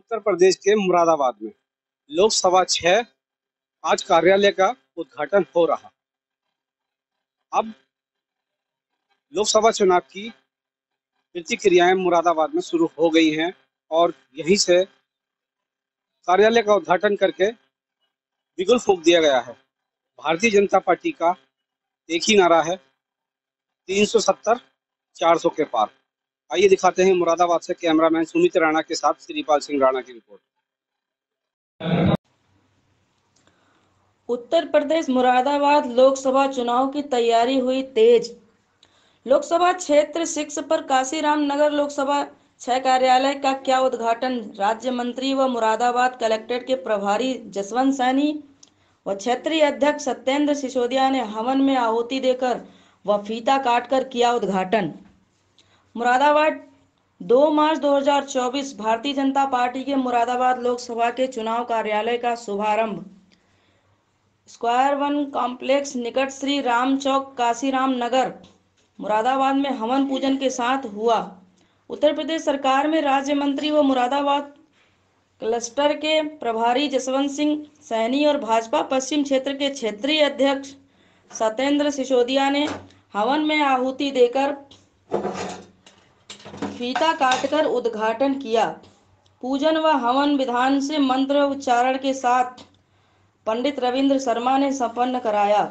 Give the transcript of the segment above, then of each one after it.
उत्तर प्रदेश के मुरादाबाद में लोकसभा 6 आज कार्यालय का उद्घाटन हो रहा। अब लोकसभा चुनाव की प्रतिक्रियाएं मुरादाबाद में शुरू हो गई हैं और यहीं से कार्यालय का उद्घाटन करके बिगुल फूंक दिया गया है। भारतीय जनता पार्टी का एक ही नारा है, 370 400 के पार। आइए दिखाते हैं मुरादाबाद से कैमरामैन सुमित राणा के साथ श्रीपाल सिंह राणा की रिपोर्ट। उत्तर प्रदेश मुरादाबाद लोकसभा चुनाव की तैयारी हुई तेज। लोकसभा क्षेत्र 6 पर काशीराम नगर लोकसभा 6 कार्यालय का क्या उद्घाटन। राज्य मंत्री व मुरादाबाद कलेक्ट्रेट के प्रभारी जसवंत सैनी व क्षेत्रीय अध्यक्ष सत्येंद्र सिसोदिया ने हवन में आहुति देकर व फीता काटकर किया उद्घाटन। मुरादाबाद 2 मार्च 2024 भारतीय जनता पार्टी के मुरादाबाद लोकसभा के चुनाव कार्यालय का शुभारंभ स्क्वायर 1 कॉम्प्लेक्स निकट श्री राम चौक काशीराम नगर मुरादाबाद में हवन पूजन के साथ हुआ। उत्तर प्रदेश सरकार में राज्य मंत्री व मुरादाबाद क्लस्टर के प्रभारी जसवंत सिंह सैनी और भाजपा पश्चिम क्षेत्र के क्षेत्रीय अध्यक्ष सत्येंद्र सिसोदिया ने हवन में आहुति देकर फीता काटकर उद्घाटन किया। पूजन व हवन विधान से मंत्र उच्चारण के साथ पंडित रविंद्र शर्मा ने संपन्न कराया।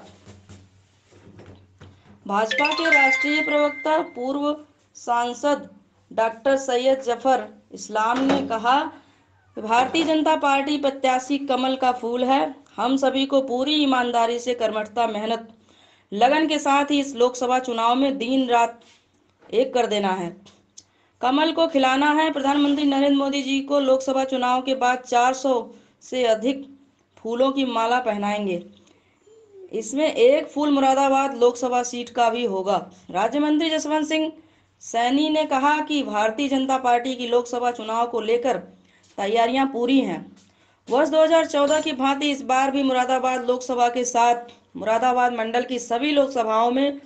भाजपा के राष्ट्रीय प्रवक्ता पूर्व सांसद डॉक्टर सैयद जफर इस्लाम ने कहा, भारतीय जनता पार्टी प्रत्याशी कमल का फूल है। हम सभी को पूरी ईमानदारी से कर्मठता, मेहनत, लगन के साथ ही इस लोकसभा चुनाव में दिन रात एक कर देना है, कमल को खिलाना है। प्रधानमंत्री नरेंद्र मोदी जी को लोकसभा चुनाव के बाद 400 से अधिक फूलों की माला पहनाएंगे। इसमें एक फूल मुरादाबाद लोकसभा सीट का भी होगा। राज्य मंत्री जसवंत सिंह सैनी ने कहा कि भारतीय जनता पार्टी की लोकसभा चुनाव को लेकर तैयारियां पूरी हैं। वर्ष 2014 की भांति इस बार भी मुरादाबाद लोकसभा के साथ मुरादाबाद मंडल की सभी लोकसभाओं में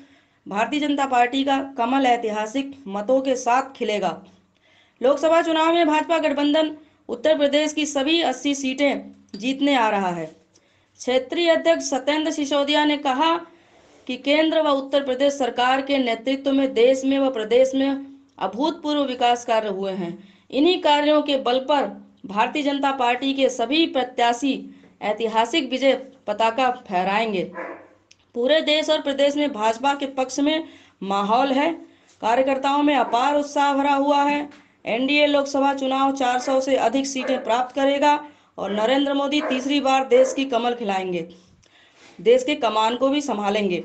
भारतीय जनता पार्टी का कमल ऐतिहासिक मतों के साथ खिलेगा। लोकसभा चुनाव में भाजपा गठबंधन उत्तर प्रदेश की सभी 80 सीटें जीतने आ रहा है। क्षेत्रीय अध्यक्ष सत्येंद्र सिसोदिया ने कहा कि केंद्र व उत्तर प्रदेश सरकार के नेतृत्व में देश में व प्रदेश में अभूतपूर्व विकास कार्य हुए हैं। इन्हीं कार्यों के बल पर भारतीय जनता पार्टी के सभी प्रत्याशी ऐतिहासिक विजय पताका फहराएंगे। पूरे देश और प्रदेश में भाजपा के पक्ष में माहौल है, कार्यकर्ताओं में अपार उत्साह भरा हुआ है। एनडीए लोकसभा चुनाव 400 से अधिक सीटें प्राप्त करेगा और नरेंद्र मोदी तीसरी बार देश की कमल खिलाएंगे, देश के कमान को भी संभालेंगे।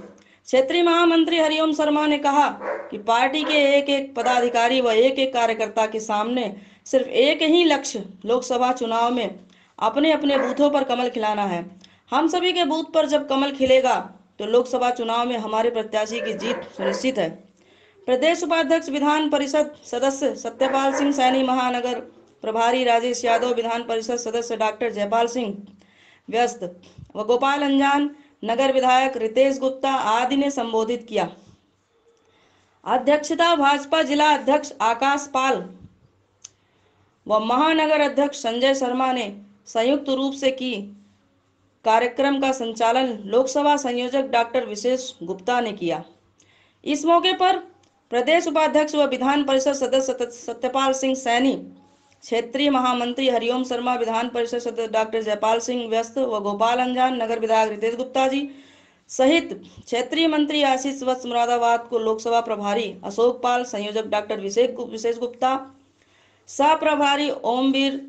क्षेत्रीय महामंत्री हरिओम शर्मा ने कहा कि पार्टी के एक एक पदाधिकारी व एक एक कार्यकर्ता के सामने सिर्फ एक ही लक्ष्य लोकसभा चुनाव में अपने अपने बूथों पर कमल खिलाना है। हम सभी के बूथ पर जब कमल खिलेगा तो लोकसभा चुनाव में हमारे प्रत्याशी की जीत सुनिश्चित है। प्रदेश उपाध्यक्ष विधान परिषद सदस्य सत्यपाल सिंह सैनी, महानगर प्रभारी राजेश यादव, विधान परिषद सदस्य डॉक्टर जयपाल सिंह व्यस्त व गोपाल अंजान, नगर विधायक रितेश गुप्ता आदि ने संबोधित किया। अध्यक्षता भाजपा जिला अध्यक्ष आकाश पाल व महानगर अध्यक्ष संजय शर्मा ने संयुक्त रूप से की। कार्यक्रम का संचालन लोकसभा संयोजक डॉक्टर विशेष गुप्ता ने किया। इस मौके पर प्रदेश उपाध्यक्ष व विधान परिषद सदस्य सत्यपाल सिंह सैनी, क्षेत्रीय महामंत्री हरिओम शर्मा, विधान परिषद सदस्य डॉक्टर जयपाल सिंह व्यस्त व गोपाल अंजान, नगर विधायक रितेश गुप्ता जी सहित क्षेत्रीय मंत्री आशीष वत्स, मुरादाबाद को लोकसभा प्रभारी अशोक पाल, संयोजक डॉक्टर विशेष गुप्ता, सह प्रभारी ओमवीर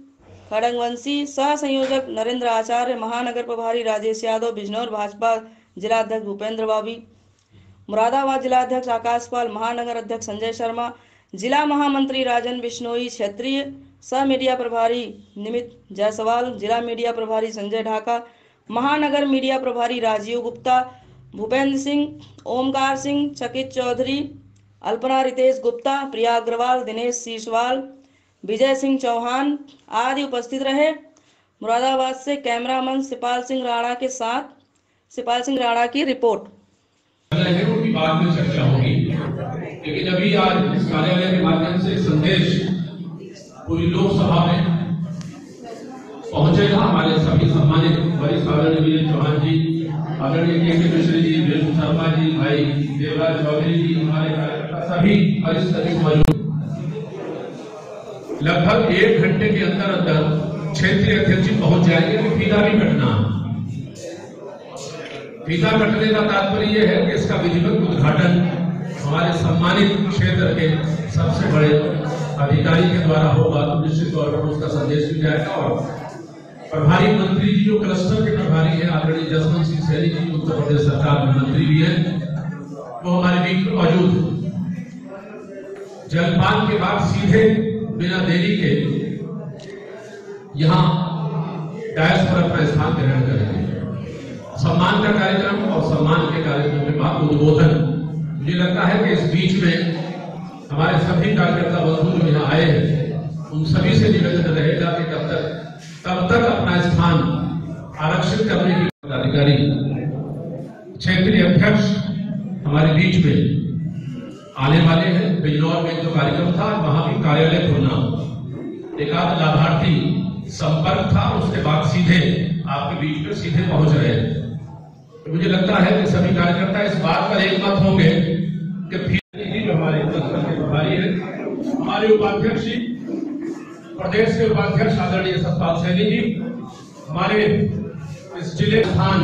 खड़गवंशी, सह संयोजक नरेंद्र आचार्य, महानगर प्रभारी राजेश यादव, बिजनौर भाजपा जिला अध्यक्ष भूपेंद्र बाबी, मुरादाबाद जिला अध्यक्ष आकाश पाल, महानगर अध्यक्ष संजय शर्मा, जिला महामंत्री राजन बिश्नोई, क्षेत्रीय सह मीडिया प्रभारी निमित जायसवाल, जिला मीडिया प्रभारी संजय ढाका, महानगर मीडिया प्रभारी राजीव गुप्ता, भूपेंद्र सिंह, ओमकार सिंह, चकित चौधरी, अल्पना रितेश गुप्ता, प्रिया अग्रवाल, दिनेश सीसवाल, विजय सिंह चौहान आदि उपस्थित रहे। मुरादाबाद से कैमरामैन सिपाल सिंह राणा के साथ सिपाल सिंह राणा की रिपोर्ट। बाद में चर्चा होगी, लेकिन अभी आज इस कार्यालय के माध्यम से संदेश पूरी लोकसभा में पहुंचेगा। हमारे सभी सम्मानित वरिष्ठ आदरणीय वीरेंद्र चौहान जी, आदरणीय के मिश्र जी, वीरेंद्र शर्मा जी, भाई देवराज चौधरी जी, हमारे कार्यकर्ता सभी वरिष्ठ सदस्य मौजूद। लगभग 1 घंटे के अंदर अंदर क्षेत्रीय अध्यक्ष जी पहुंच जाएंगे। तो फीता भी कटना, फीता कटने का तात्पर्य यह है कि इसका विधिवत उद्घाटन हमारे सम्मानित क्षेत्र के सबसे बड़े अधिकारी के द्वारा होगा। तो निश्चित तौर पर उसका संदेश भी जाएगा। और प्रभारी मंत्री जी जो क्लस्टर के प्रभारी है आदरणीय जसवंत सिंह सैनी जी, उत्तर प्रदेश सरकार में मंत्री भी है, वो हमारे बीच में मौजूद है। जलपान के बाद सीधे बिना देरी के यहाँ डायस पर अपना स्थान ग्रहण करेंगे। सम्मान का कार्यक्रम और सम्मान के कार्यक्रम के बाद उद्बोधन। मुझे लगता है कि इस बीच में हमारे सभी कार्यकर्ता बंधु जो यहाँ आए हैं उन सभी से निवेदन रहेगा कि तब तक अपना स्थान आरक्षित करने की अधिकारी क्षेत्रीय अध्यक्ष हमारे बीच में आने वाले हैं। बिजनौर में जो कार्यक्रम था वहां भी कार्यालय खोलना, एक आध लाभार्थी संपर्क था, उसके बाद सीधे आपके बीच में सीधे पहुंच रहे हैं। तो मुझे लगता है कि सभी कार्यकर्ता इस बात पर एकमत होंगे कि फिर जो हमारे क्लस्टर के प्रभारी है, हमारे उपाध्यक्ष जी, प्रदेश के उपाध्यक्ष आदरणीय सतपाल सैनी जी, हमारे इस जिले स्थान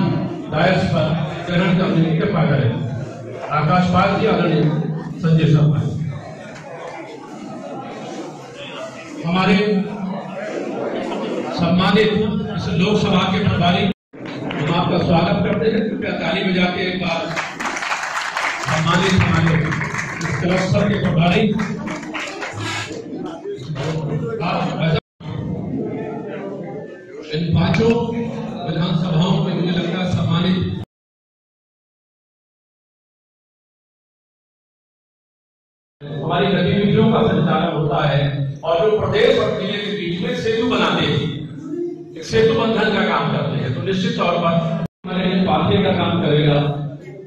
डायस पर ग्रहण करने की कृपा करें। आकाश पाल जी, आदरणीय संजय शर्मा, हमारे सम्मानित इस लोकसभा के प्रभारी, हम आपका स्वागत करते हैं। कृपया ताली बजा के एक बार सम्मानित हमारे इस क्लस्टर के प्रभारी इन 5 विधानसभाओं में मुझे लगता है सम्मानित हमारी गतिविधियों का संचालन होता है और जो प्रदेश और जिले के बीच में सेतु बनाते हैं, सेतु बंधन का काम करते हैं। तो निश्चित तौर पर हमारे पालने का काम करेगा,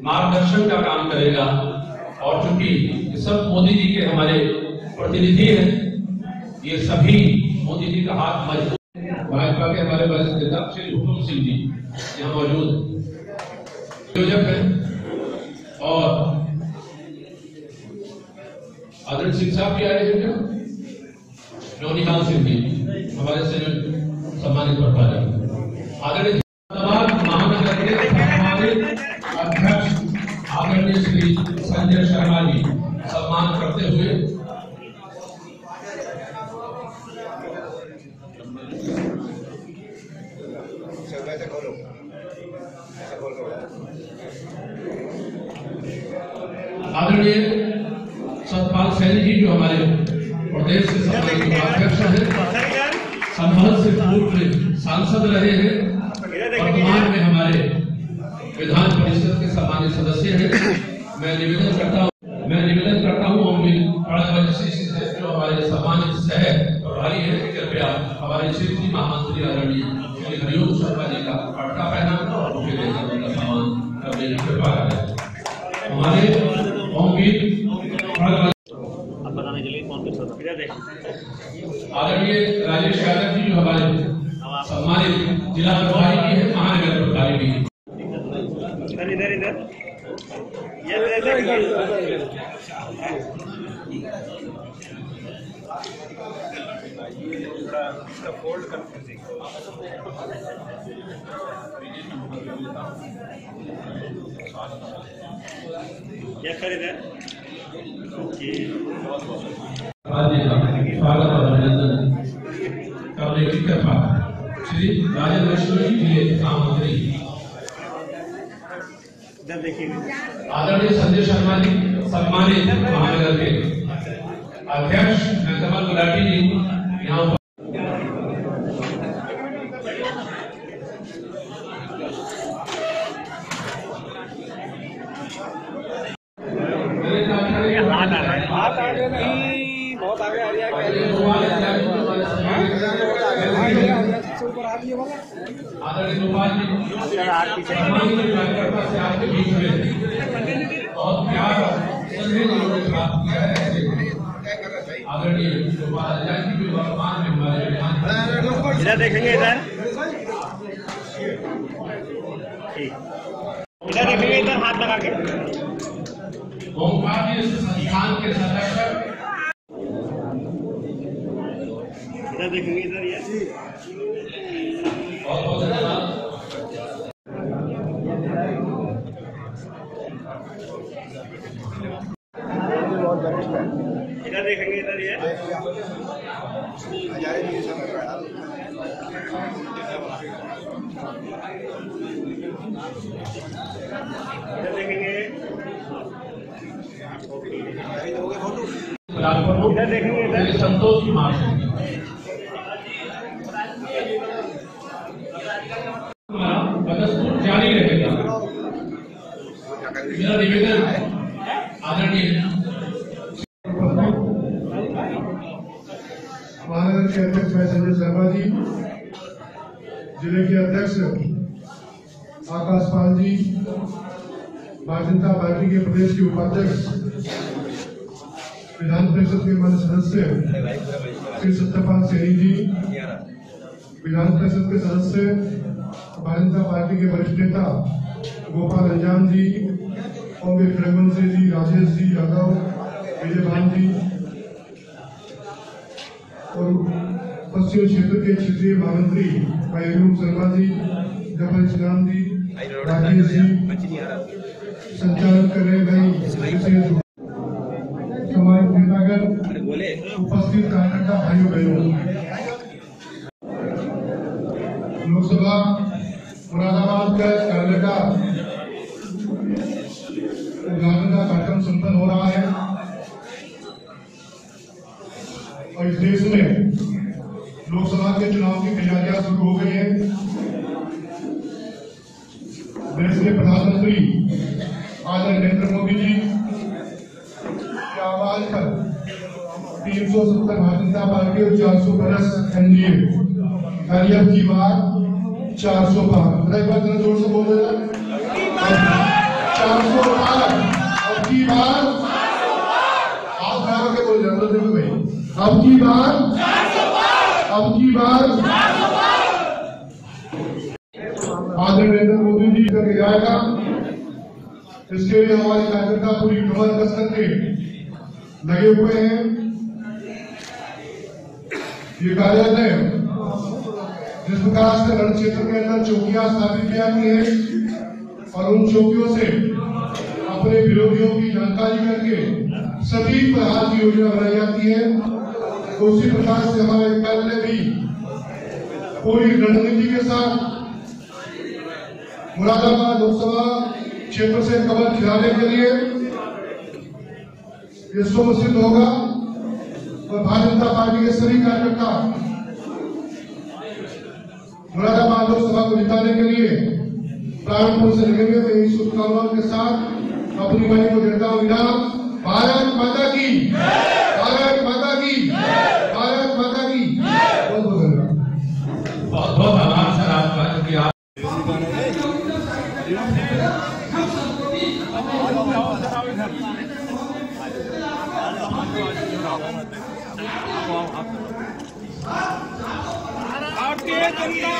मार्गदर्शन का काम करेगा। और चूंकि सब मोदी जी के हमारे प्रतिनिधि हैं, ये सभी मोदी जी का हाथ मजबूत। भाजपा के हमारे वरिष्ठ नेता श्री हुकुम सिंह जी यहाँ मौजूद योजक है और आदरणीय सिंह साहब भी आए हैं क्या? नौनिहाल सिंह जी हमारे से सम्मानित प्रभारी, आदरणीय महानगर के सम्मानित अध्यक्ष आदरणीय श्री संजय शर्मा जी सम्मान करते हुए आदरणीय सतपाल सैनी जी जो हमारे प्रदेश के सम्मानित अध्यक्ष हैं, संभल से पूर्व में सांसद रहे हैं, वर्तमान में हमारे विधान परिषद के सम्मानित सदस्य हैं। मैं निवेदन करता हूँ जो हमारे सम्मानित सह प्रभारी है, कृपया हमारे क्षेत्रीय महामंत्री आदरणीय श्री हरिओम शर्मा जी का पटका पहनाना और उनके उनका सम्मान करने की कृपा करें। हमारे आदरणीय राजेश यादव जी जो हमारे सम्मानित जिला प्रभारी भी है, महानगर प्रभारी भी है। क्या खरीदे? स्वागत और अभिनंदन करने की कृपा श्री राजेंद्र वैष्णव जी मंत्री, आदरणीय संजय शर्मा जी सम्मानित महानगर के अध्यक्ष कमल गुलाटी जी यहाँ बहुत आगे आ रहा इधर देखेंगे इधर ओंकार जी संस्थान के संरक्षक देखेंगे इधर ये बहुत बहुत धन्यवाद। इधर देखेंगे इधर ये इधर देखेंगे इधर संतोष कुमार बदस्तूर जारी रहेगा। मेरा निवेदन आदरणीय महानगर के अध्यक्ष भाई संजय शर्मा जी, जिले के अध्यक्ष आकाश पाल जी, भारतीय जनता पार्टी के प्रदेश के उपाध्यक्ष, विधान परिषद के माननीय सदस्य श्री सत्यपाल सैनी जी, विधान परिषद के सदस्य भारतीय जनता पार्टी के वरिष्ठ नेता गोपाल अंजान जी, कांग्रेस रघुवंशी जी, राजेश जी यादव, विजय भान जी और पश्चिम क्षेत्र के क्षेत्रीय महामंत्री भाई अरूप शर्मा जी, जफर इस्लाम जी, राजेश जी, संचालन कर रहे भाई समाज नेतागण, उपस्थित कार्यकर्ता भाइयों बहनों, लोकसभा मुरादाबाद का कार्य का उद्घाटन का कार्यक्रम संपन्न हो रहा है और इस देश में लोकसभा के चुनाव की तैयारियां शुरू हो गई है। देश के प्रधानमंत्री आदरणीय नरेंद्र मोदी जी के आह्वान पर 370 भारतीय जनता पार्टी और 400 प्लस एनडीए अब की बार 400 पार, एक बार जरा जोर से बोल देना 400 पार, अब की बार आप खड़ा के बोल रहे भाई, अब की बार आदरणीय नरेंद्र मोदी जी करके जाएगा। इसके लिए हमारे कार्यकर्ता पूरी कमर कस करके लगे हुए हैं। ये कार्यालय जिस प्रकार से रण क्षेत्र के अंदर चौकियां स्थापित की जाती है और उन चौकियों से अपने विरोधियों की जानकारी करके सभी प्रकार की योजना बनाई जाती है, तो उसी प्रकार से हमारे कार्यालय भी पूरी रणनीति के साथ मुरादाबाद लोकसभा क्षेत्र से कमल खिलाने के लिए ये सुनिश्चित होगा और भारतीय जनता पार्टी के सभी कार्यकर्ता मुरादाबाद लोकसभा को जिताने के लिए प्रारंभ से लगेंगे। तो इन शुभकामनाओं के साथ अपनी वाणी को देता हूँ विराम। भारत माता की, भारत माता की, भारत माता की। बहुत बहुत धन्यवाद। बहुत बहुत आभार सर आपका कि आप भारतीय जनता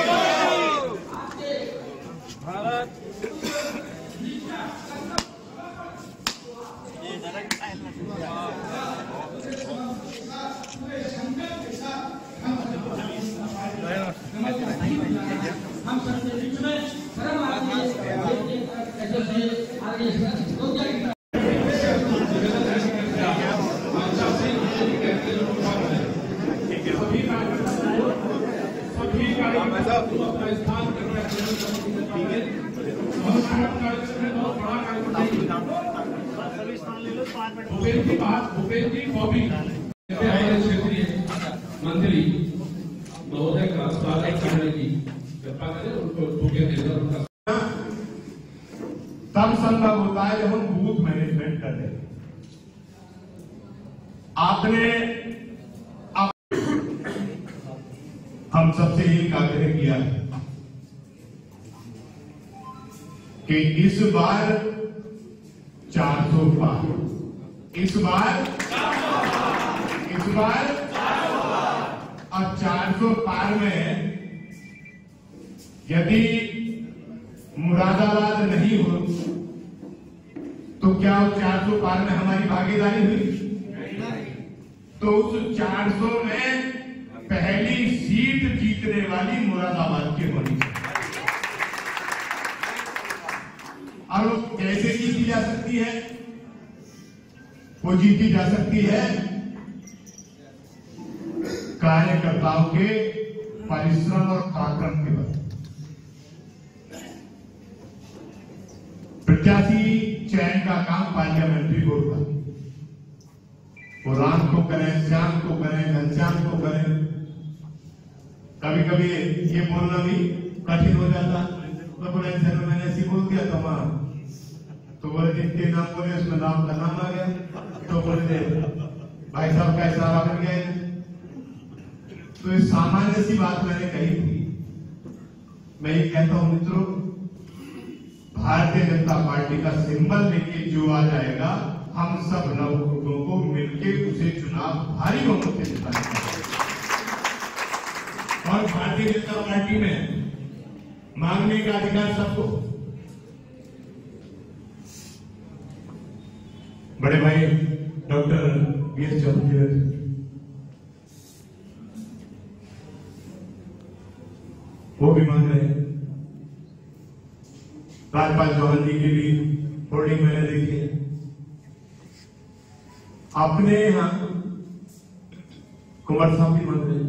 भारत भूपेन्द्र जी बॉबी हमारे क्षेत्रीय मंत्री महोदय का स्वागत करने की कृपा करें, उनको भूपेन्द्र तब संभव होता है जब हम बूथ मैनेजमेंट कर रहे हैं। आपने हम सबसे एक आग्रह किया है कि इस बार 400 पार, इस बार और 400 पार में यदि मुरादाबाद नहीं हो तो क्या उस 400 पार में हमारी भागीदारी हुई? तो उस 400 में पहली सीट जीतने वाली मुरादाबाद की होनी चाहिए। और वो कैसे जीती जा सकती है? वो जीती जा सकती है कार्यकर्ताओं के परिश्रम और पराक्रम के बल। प्रत्याशी चयन का काम पार्लियामेंट्री बोर्ड का, वो राम को करें, श्याम को करें, घनश्याम को करें। कभी कभी ये बोलना भी कठिन हो जाता, तो बोले सर मैंने ऐसी बोल दिया तो मां, तो बोले जितने नाम बोले उसमें नाम का नाम आ गया, तो बोले भाई साहब का इशारा बन गया। तो ये सामान्य सी बात मैंने कही थी। मैं ये कहता हूं मित्रों, भारतीय जनता पार्टी का सिंबल लेके जो आ जाएगा, हम सब लोगों को मिलकर उसे चुनाव भारी बहुमत से जिताएंगे। और भारतीय जनता पार्टी में मांगने का अधिकार सबको। बड़े भाई डॉक्टर वीएस चौधरी वो भी मांग रहे हैं। राजपाल चौहान जी की भी होर्डिंग मैंने देखी है। अपने यहां कुमार साहब भी मांग रहे हैं।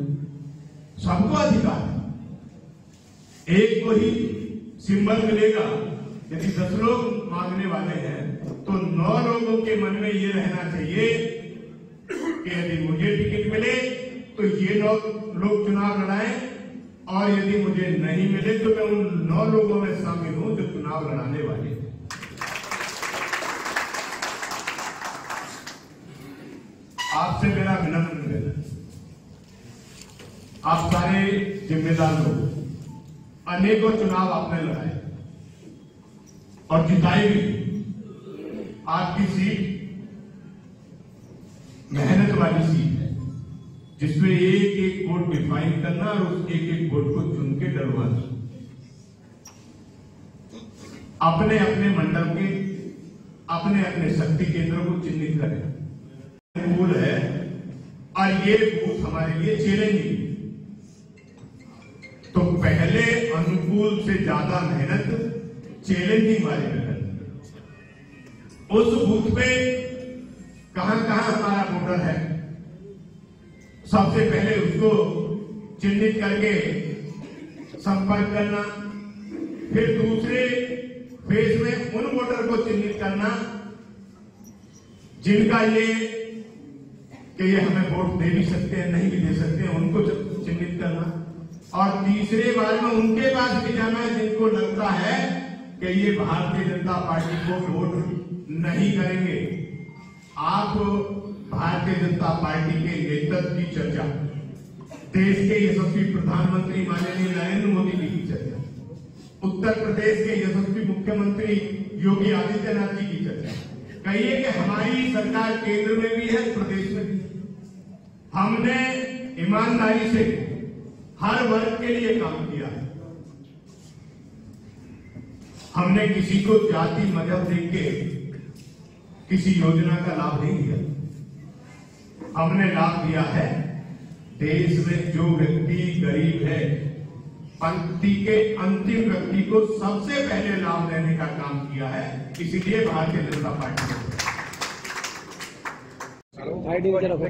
सबको अधिकार है। एक को ही सिंबल मिलेगा। यदि 10 लोग मांगने वाले हैं तो 9 लोगों के मन में ये रहना चाहिए कि यदि मुझे टिकट मिले तो ये 9 लोग चुनाव लड़ाएं, और यदि मुझे नहीं मिले तो मैं उन 9 लोगों में शामिल हूं जो चुनाव लड़ाने वाले हैं। आपसे मेरा विनम्र निवेदन, आप सारे जिम्मेदार लोग, अनेकों चुनाव आपने लड़ाए और जिताई भी। आपकी सीट मेहनत वाली सीट है, जिसमें एक एक वोट डिफाइन करना और उस एक एक वोट को चुन के डलवाना। अपने अपने मंडल के अपने अपने शक्ति केंद्रों को चिन्हित करें। अनुकूल है और ये बूथ हमारे लिए चैलेंजिंग। तो पहले अनुकूल से ज्यादा मेहनत चैलेंजिंग वाले में करें। उस बूथ पे कहां कहां हमारा वोटर है, सबसे पहले उसको चिन्हित करके संपर्क करना। फिर दूसरे फेज में उन वोटर को चिन्हित करना जिनका ये कि ये हमें वोट दे भी सकते हैं, नहीं भी दे सकते हैं, उनको चिन्हित करना। और तीसरे बार में उनके पास भी जाना है जिनको लगता है कि ये भारतीय जनता पार्टी को वोट नहीं करेंगे। आप भारतीय जनता पार्टी के नेतृत्व की चर्चा, देश के यशस्वी प्रधानमंत्री माननीय नरेंद्र मोदी जी की चर्चा, उत्तर प्रदेश के यशस्वी मुख्यमंत्री योगी आदित्यनाथ जी की चर्चा, कहिए कि हमारी सरकार केंद्र में भी है, प्रदेश में भी। हमने ईमानदारी से हर वर्ग के लिए काम किया है। हमने किसी को जाति मजहब देख के किसी योजना का लाभ नहीं दिया। हमने लाभ दिया है देश में जो व्यक्ति गरीब है, पंक्ति के अंतिम व्यक्ति को सबसे पहले लाभ देने का काम किया है। इसीलिए भारतीय जनता पार्टी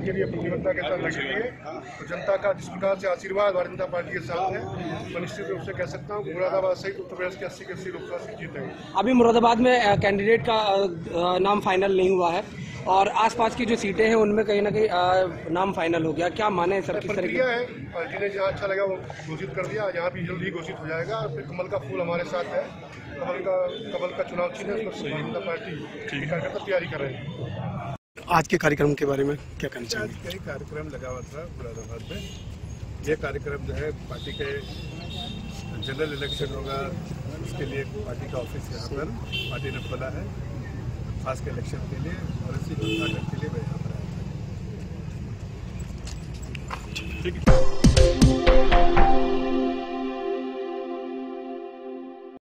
के लिए अपनी जनता के साथ लगे, तो जनता का जिस प्रकार से आशीर्वाद भारतीय जनता पार्टी के साथ है, तो निश्चित रूप से कह सकता हूँ मुरादाबाद सहित उत्तर प्रदेश के 80 लोकसभा सीट जीतेंगे। अभी मुरादाबाद में कैंडिडेट का नाम फाइनल नहीं हुआ है और आसपास की जो सीटें हैं उनमें कहीं ना कहीं नाम फाइनल हो गया। क्या माने सर, किस तरह की है? जिन्हें जहाँ अच्छा लगा वो घोषित कर दिया, यहाँ भी जल्द ही घोषित हो जाएगा। और फिर कमल का फूल हमारे साथ है, कमल का चुनाव चिन्ह है, भारतीय जनता पार्टी कार्यकर्ता तैयारी कर रहे हैं। आज के कार्यक्रम के बारे में क्या कहना चाहिए? आज कई कार्यक्रम लगा हुआ था मुरादाबाद में। ये कार्यक्रम जो है पार्टी के जनरल इलेक्शन होगा, उसके लिए पार्टी का ऑफिस यहाँ पर पार्टी ने खोला है खास के इलेक्शन के लिए, और इसी उद्घाटन के लिए मैं यहाँ पर आया था। ठीक है।